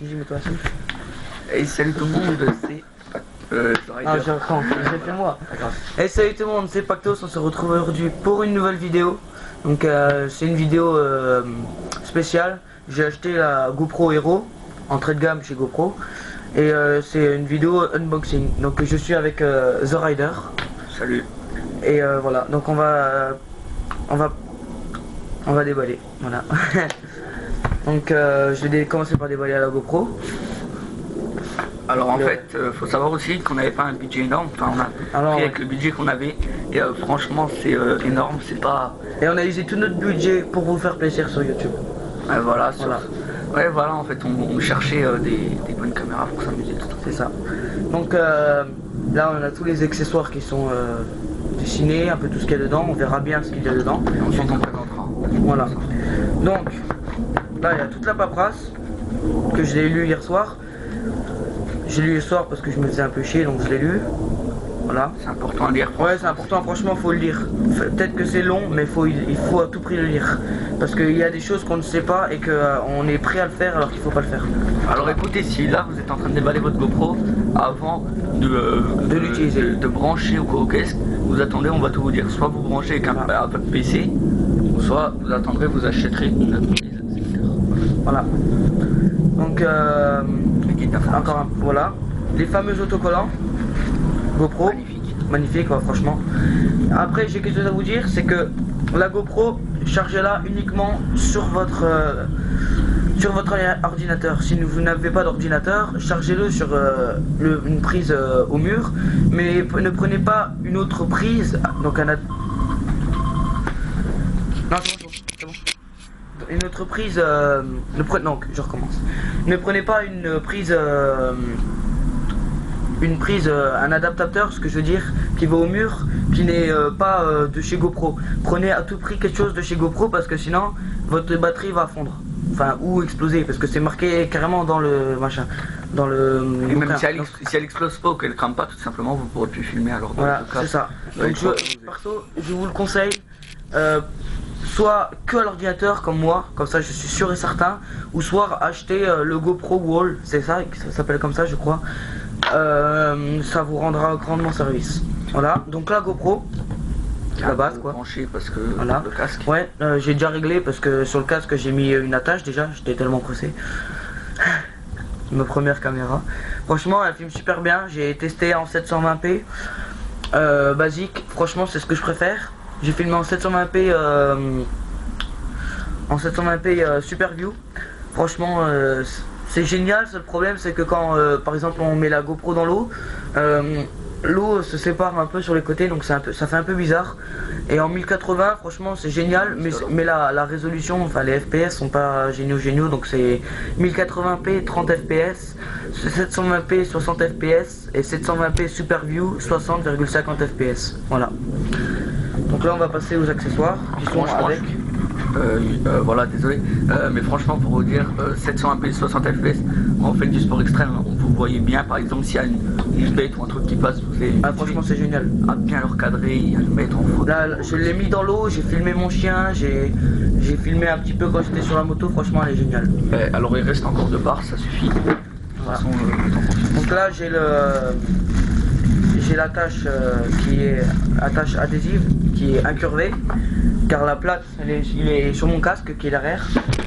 Dis-moi toi aussi. Et salut tout le monde, c'est Ah, j'ai fait moi. Et salut tout le monde, c'est Pactos, on se retrouve aujourd'hui pour une nouvelle vidéo. Donc c'est une vidéo spéciale. J'ai acheté la GoPro Hero, entrée de gamme chez GoPro. Et c'est une vidéo unboxing. Donc je suis avec The Rider. Salut. Et voilà, donc on va déballer. Voilà. Donc je vais commencer par déballer à la GoPro. Alors en fait, faut savoir aussi qu'on n'avait pas un budget énorme. Enfin, on a pris avec le budget qu'on avait. Et franchement, c'est énorme. C'est pas. Et on a usé tout notre budget pour vous faire plaisir sur YouTube. Voilà. Voilà. Ouais, voilà. En fait, on cherchait des bonnes caméras pour s'amuser. C'est ça. Donc là, on a tous les accessoires qui sont dessinés, un peu tout ce qu'il y a dedans. On verra bien ce qu'il y a dedans. Et ensuite, on présentera. Voilà. Donc là, il y a toute la paperasse que je l'ai lu hier soir. J'ai lu hier soir parce que je me faisais un peu chier, donc je l'ai lu. Voilà. C'est important à lire. Ouais, c'est important, franchement, faut le lire. Peut-être que c'est long, mais il faut à tout prix le lire. Parce qu'il y a des choses qu'on ne sait pas et qu'on est prêt à le faire alors qu'il faut pas le faire. Alors écoutez, si là vous êtes en train de déballer votre GoPro, avant de l'utiliser, de brancher au casque, vous attendez, on va tout vous dire. Soit vous branchez avec un votre PC, soit vous attendrez, vous achèterez une autre prise. Voilà. Donc encore un, voilà. Les fameux autocollants GoPro. Magnifique, ouais, franchement. Après, j'ai quelque chose à vous dire, c'est que la GoPro, chargez-la uniquement sur votre ordinateur. Si vous n'avez pas d'ordinateur, chargez-le sur une prise au mur, mais ne prenez pas une autre prise, donc non, c'est bon. Une autre prise, non, je recommence. Ne prenez pas une prise, un adaptateur, ce que je veux dire, qui va au mur, qui n'est pas de chez GoPro. Prenez à tout prix quelque chose de chez GoPro parce que sinon votre batterie va fondre, enfin, ou exploser, parce que c'est marqué carrément dans le machin, dans le. Et même si elle explose pas ou qu'elle crame pas, tout simplement, vous pourrez plus filmer. Alors voilà, c'est ça. Donc perso, je vous le conseille. Soit que à l'ordinateur comme moi, comme ça je suis sûr et certain, ou soit acheter le GoPro Wall, c'est ça, ça s'appelle comme ça je crois. Ça vous rendra grandement service. Voilà, donc la GoPro, la base quoi. Parce que voilà. Le casque. Ouais, j'ai déjà réglé parce que sur le casque j'ai mis une attache déjà, j'étais tellement pressé. Ma première caméra. Franchement elle filme super bien, j'ai testé en 720p basique, franchement c'est ce que je préfère. J'ai filmé en 720p Super View. Franchement c'est génial. Seul problème c'est que quand par exemple on met la GoPro dans l'eau, l'eau se sépare un peu sur les côtés, donc ça fait un peu bizarre. Et en 1080 franchement c'est génial, mais la résolution, enfin les FPS sont pas géniaux, donc c'est 1080p 30 fps, 720p 60 fps et 720p Super View 60,50 fps. Voilà. Donc là on va passer aux accessoires qui sont avec. Voilà, désolé, mais franchement pour vous dire, 720p 60 fps, quand on fait du sport extrême, vous voyez bien, par exemple s'il y a une bête ou un truc qui passe, vous allez franchement c'est génial, à bien le recadrer, il y a le mettre en photo. Là je l'ai mis dans l'eau, j'ai filmé mon chien, j'ai filmé un petit peu quand j'étais sur la moto, franchement elle est géniale. Alors il reste encore 2 barres, ça suffit. Voilà. Donc là j'ai l'attache qui est attache adhésive, qui est incurvée, car la plaque il est sur mon casque qui est derrière.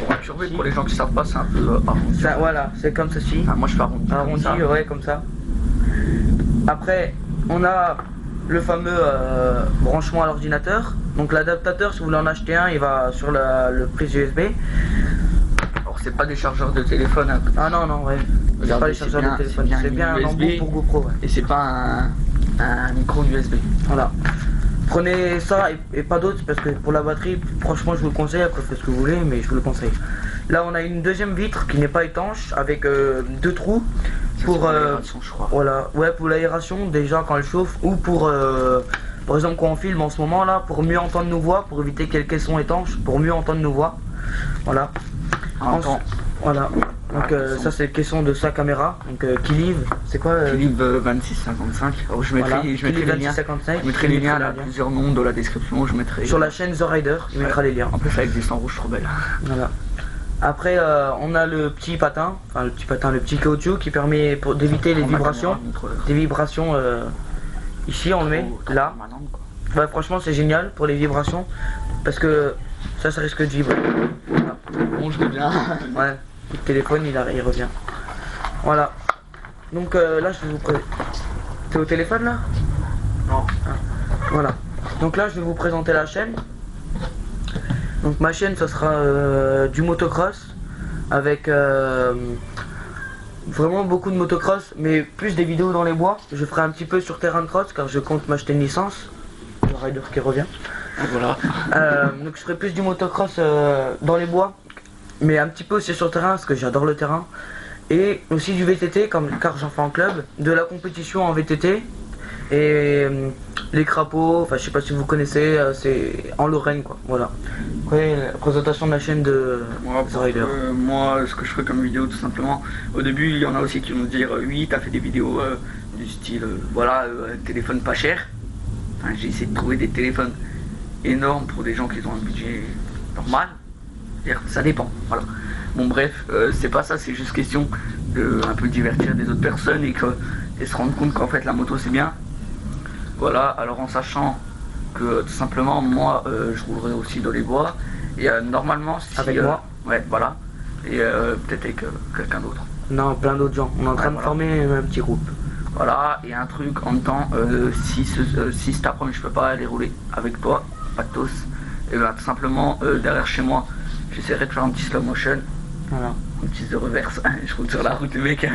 Incurvé, pour les gens qui savent pas, c'est un peu arrondi. Voilà, c'est comme ceci. Moi je fais arrondi. Arrondi, ouais, comme ça. Après on a le fameux branchement à l'ordinateur. Donc l'adaptateur, si vous voulez en acheter un, il va sur le prise USB. Alors c'est pas des chargeurs de téléphone, hein. Ah non, ouais. C'est pas les chargeurs de téléphone, c'est bien un embout pour GoPro, ouais. Et c'est pas un micro USB. Voilà. Prenez ça et pas d'autres parce que pour la batterie, franchement je vous le conseille, après faites ce que vous voulez, mais je vous le conseille. Là on a une deuxième vitre qui n'est pas étanche avec 2 trous pour l'aération, je crois. Voilà, ouais, pour l'aération déjà quand elle chauffe, ou pour par exemple quand on filme en ce moment là, pour mieux entendre nos voix, pour éviter qu'il y ait le caisson étanche, pour mieux entendre nos voix. Voilà. Voilà. Donc ça c'est question de sa caméra, donc Kiliv, c'est quoi Kiliv 2655. Alors, je mettrai les liens à plusieurs noms dans la description, je mettrai sur la chaîne The Rider, il mettra les liens. En plus avec des sangs rouges trop belles. Voilà. Après, on a le petit patin, le petit caoutchouc qui permet d'éviter les vibrations. Des vibrations, ici on le met, là. Ouais, franchement, c'est génial pour les vibrations. Parce que ça risque de vibrer. Voilà. Bon, je reviens. Ouais, le téléphone, il revient. Voilà. Donc là, je vais vous présenter. T'es au téléphone là? Non. Ah. Voilà. Donc là, je vais vous présenter la chaîne. Donc ma chaîne, ça sera du motocross avec vraiment beaucoup de motocross, mais plus des vidéos dans les bois. Je ferai un petit peu sur terrain de cross car je compte m'acheter une licence. Le rider qui revient. Voilà. Donc je ferai plus du motocross dans les bois, mais un petit peu aussi sur terrain parce que j'adore le terrain. Et aussi du VTT car j'en fais en club, de la compétition en VTT. Et les crapauds, enfin je sais pas si vous connaissez, c'est en Lorraine quoi, voilà. Après la présentation de la chaîne de The Rider. Moi ce que je ferai comme vidéo tout simplement, au début il y en a aussi qui vont me dire oui t'as fait des vidéos du style voilà téléphone pas cher. Enfin, j'ai essayé de trouver des téléphones énormes pour des gens qui ont un budget normal. C'est-à-dire ça dépend, voilà. Bon bref, c'est pas ça, c'est juste question de un peu divertir des autres personnes et se rendre compte qu'en fait la moto c'est bien. Voilà, alors en sachant que tout simplement moi je roulerai aussi dans les bois et normalement si, avec moi. Ouais voilà. Et peut-être avec quelqu'un d'autre. Non, plein d'autres gens. On est en train de former un petit groupe. Voilà, et un truc en même temps, si cet après-midi je peux pas aller rouler avec toi, Patos, et bien tout simplement derrière chez moi, j'essaierai de faire un petit slow motion. Voilà. Un petit de reverse, je roule sur la route le mec.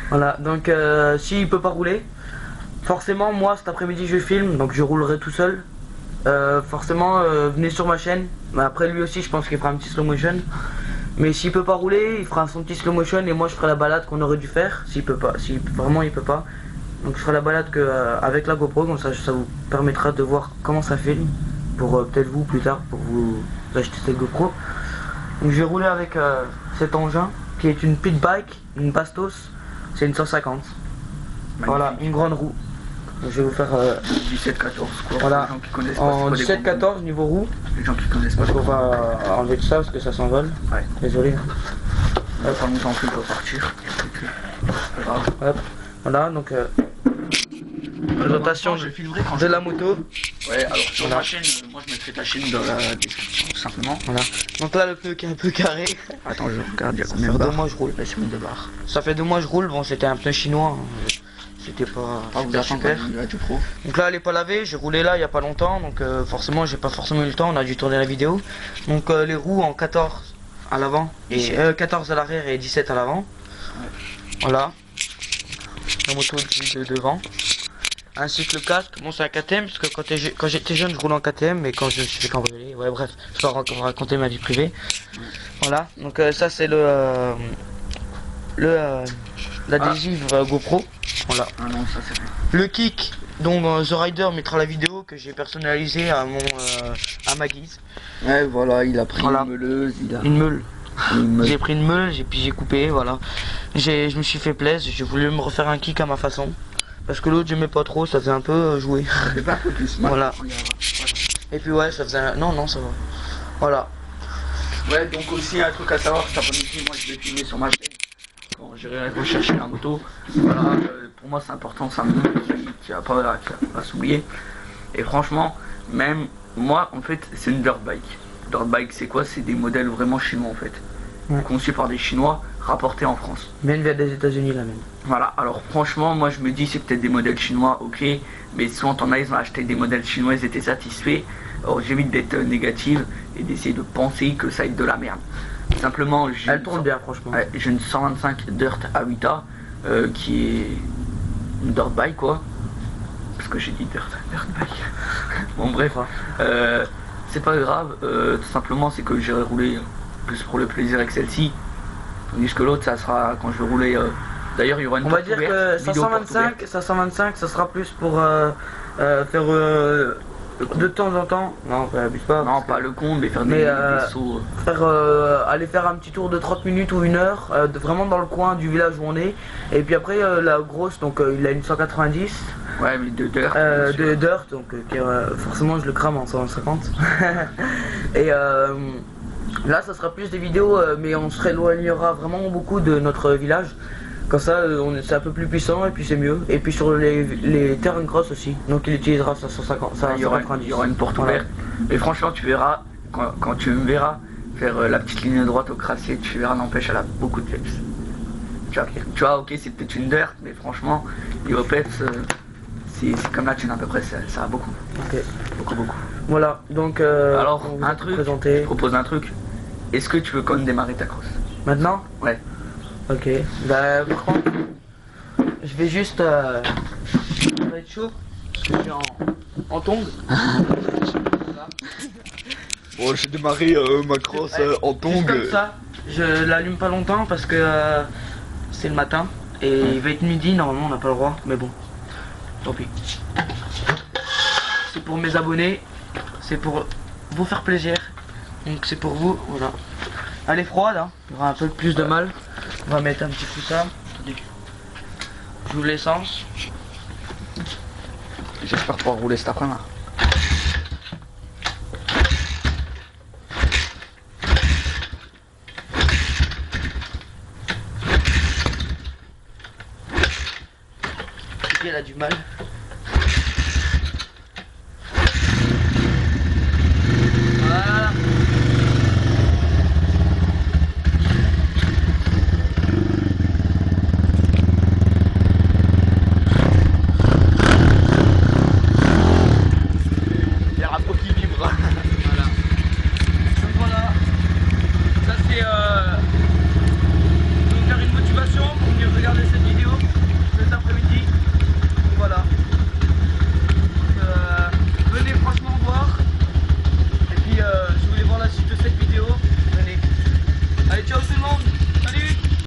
Voilà, donc s'il peut pas rouler, forcément moi cet après-midi je filme, donc je roulerai tout seul. Forcément venez sur ma chaîne, mais après lui aussi je pense qu'il fera un petit slow motion. Mais s'il peut pas rouler, il fera son petit slow motion et moi je ferai la balade qu'on aurait dû faire. S'il peut pas, si vraiment il peut pas. Donc je ferai la balade avec la GoPro, comme ça vous permettra de voir comment ça filme. Pour peut-être vous plus tard, pour vous acheter cette GoPro. Donc je vais rouler avec cet engin qui est une pit bike, une Bastos, c'est une 150. Magnifique. Voilà, une grande roue. Donc, je vais vous faire 17-14 quoi. Voilà, Les gens qui connaissent en 17-14 niveau roue. Les gens qui connaissent pas. Donc on va enlever tout ça parce que ça s'envole. Ouais. Désolé. On va pas longtemps plus pour partir. Hop. Voilà, donc présentation de la moto. Ouais, alors sur ma chaîne, moi je mettrai ta chaîne dans la description tout simplement. Voilà. Donc là le pneu qui est un peu carré. Attends, je regarde, il y a Ça combien fait de barres? 2 mois je roule. C'est combien de barres? Ça fait 2 mois je roule, bon c'était un pneu chinois. C'était pas super. Donc là elle est pas lavée, j'ai roulé là il y a pas longtemps, donc forcément j'ai pas forcément eu le temps, on a dû tourner la vidéo. Donc les roues en 14 à l'avant, et 14 à l'arrière et 17 à l'avant. Ouais. Voilà. La moto de devant. Ainsi que le casque, bon c'est un KTM parce que quand j'étais jeune je roulais en KTM, mais quand je me suis fait cambrioler, ouais bref, je vais raconter ma vie privée. Voilà, donc ça c'est l'adhésif GoPro. Voilà. Ah non, ça c'est bien. Le kick, dont The Rider mettra la vidéo que j'ai personnalisé à ma guise. Ouais voilà, il a pris une meuleuse, une meule. J'ai pris une meule et puis j'ai coupé, voilà. Je me suis fait plaisir, j'ai voulu me refaire un kick à ma façon. Parce que l'autre j'aimais pas trop, ça faisait un peu jouer. C'est pas un peu plus mal. Voilà. Et puis ouais, ça faisait un... Non, ça va. Voilà. Ouais, donc aussi un truc à savoir, cet après-midi, moi je vais filmer sur ma chaîne. Quand j'irai rechercher la moto. Voilà, pour moi c'est important, c'est un moto qui va pas s'oublier. Et franchement, même moi en fait c'est une dirt bike. Dirt bike c'est quoi? C'est des modèles vraiment chinois en fait. Ouais. Conçus par des Chinois, rapportés en France. Même vers des États-Unis la même. Voilà, alors franchement, moi je me dis c'est peut-être des modèles chinois, ok, mais souvent t'en as, ils ont acheté des modèles chinois, ils étaient satisfaits. Alors j'évite d'être négative et d'essayer de penser que ça va être de la merde. Simplement, elle tourne bien franchement. Ouais, j'ai une 125 Dirt A8A qui est une dirt bike quoi. Parce que j'ai dit dirt bike. Bon bref, c'est pas grave, tout simplement c'est que j'irai rouler plus pour le plaisir avec celle-ci. Tandis que l'autre ça sera quand je vais rouler. D'ailleurs il y aura une. On va dire que 525 ça sera plus pour faire de temps en temps. Non, abuse pas. Non, pas le con, mais faire des sauts. Aller faire un petit tour de 30 minutes ou 1 heure, vraiment dans le coin du village où on est. Et puis après la grosse, donc il a une 190. Ouais, mais de dirt. De dirt, donc forcément je le crame en 150. Et Là, ça sera plus des vidéos, mais on se rééloignera vraiment beaucoup de notre village. Comme ça, c'est un peu plus puissant et puis c'est mieux. Et puis sur les terrains grosses aussi. Donc il utilisera sa 150, sa Il y aura 190. une porte ouverte. Et franchement, tu verras, quand tu me verras faire la petite ligne droite au crassier, tu verras, n'empêche, elle a beaucoup de peps. Tu vois, ok, c'est peut-être une dirt, mais franchement, niveau peps, c'est comme la tienne à peu près, ça a beaucoup. Ok. Beaucoup. Voilà, donc Alors, on va un te truc, présenter. je propose un truc. Est-ce que tu veux quand même démarrer ta crosse? Maintenant. Ouais. Ok. Bah par contre, je vais juste. Ça va être chaud. Parce que je suis en tongs. Bon, j'ai démarré ma crosse en Juste tongs. comme ça. Je l'allume pas longtemps parce que c'est le matin. Et il va être midi, normalement on n'a pas le droit. Mais bon, tant pis. C'est pour mes abonnés. C'est pour vous faire plaisir. Donc c'est pour vous, voilà. Elle est froide, hein. Il y aura un peu plus de mal. On va mettre un petit coup ça. J'ouvre l'essence. J'espère pouvoir rouler cet après-midi. Elle a du mal.